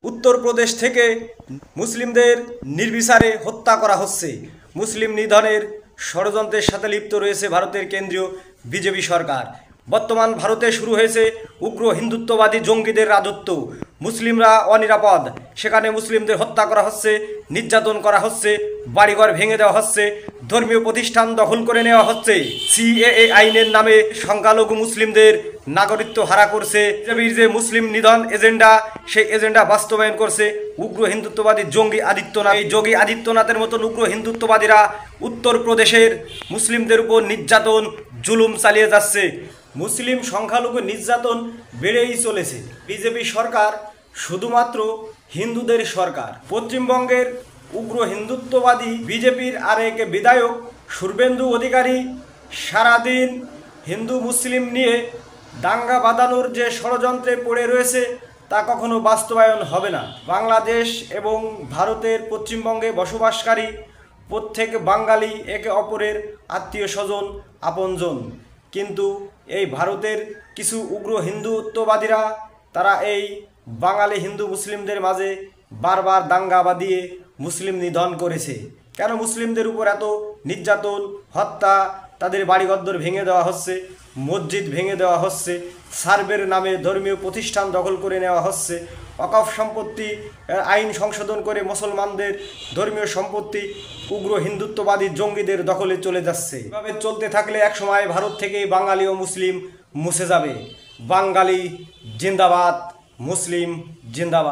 উত্তরপ্রদেশ থেকে মুসলিমদের নির্বিচারে হত্যা করা হচ্ছে। মুসলিম নিধনের ষড়যন্ত্রের সাথে লিপ্ত রয়েছে ভারতের কেন্দ্রীয় বিজেপি সরকার। বর্তমান ভারতে শুরু হয়েছে উগ্র হিন্দুত্ববাদী জঙ্গিদের রাজত্ব। মুসলিমরা অনিরাপদ, সেখানে মুসলিমদের হত্যা করা হচ্ছে, নির্যাতন করা হচ্ছে, বাড়িঘর ভেঙে দেওয়া হচ্ছে, ধর্মীয় প্রতিষ্ঠান দখল করে নেওয়া হচ্ছে। সিএএ আইনের নামে সংখ্যালঘু মুসলিমদের নাগরিকত্ব হারা করছে। বিজেপির যে মুসলিম নিধন এজেন্ডা, সেই এজেন্ডা বাস্তবায়ন করছে উগ্র হিন্দুত্ববাদী জঙ্গি আদিত্যনাথ। এই যোগী আদিত্যনাথের মতন উগ্র হিন্দুত্ববাদীরা উত্তরপ্রদেশের মুসলিমদের উপর নির্যাতন জুলুম চালিয়ে যাচ্ছে। মুসলিম সংখ্যালঘু নির্যাতন বেড়েই চলেছে। বিজেপি সরকার শুধুমাত্র হিন্দুদের সরকার। পশ্চিমবঙ্গের উগ্র হিন্দুত্ববাদী বিজেপির আরেক বিধায়ক শুভেন্দু অধিকারী সারাদিন হিন্দু মুসলিম নিয়ে দাঙ্গা বাঁধানোর যে ষড়যন্ত্রে পড়ে রয়েছে, তা কখনো বাস্তবায়ন হবে না। বাংলাদেশ এবং ভারতের পশ্চিমবঙ্গে বসবাসকারী প্রত্যেক বাঙালি একে অপরের আত্মীয় স্বজন, আপনজন। কিন্তু এই ভারতের কিছু উগ্র হিন্দুত্ববাদীরা তারা এই বাঙালি হিন্দু মুসলিমদের মাঝে বারবার দাঙ্গা বাঁধিয়ে মুসলিম নিধন করেছে। কেন মুসলিমদের উপর এত নির্যাতন, হত্যা? তাদের বাড়িঘর ভেঙে দেওয়া হচ্ছে, মসজিদ ভেঙে দেওয়া হচ্ছে, সার্ভের নামে ধর্মীয় প্রতিষ্ঠান দখল করে নেওয়া হচ্ছে, ওয়াকফ সম্পত্তি আইন সংশোধন করে মুসলমানদের ধর্মীয় সম্পত্তি উগ্র হিন্দুত্ববাদী জঙ্গিদের দখলে চলে যাচ্ছে। এভাবে চলতে থাকলে একসময় ভারত থেকে বাঙালি ও মুসলিম মুছে যাবে। বাঙালি জিন্দাবাদ, মুসলিম জিন্দাবাদ।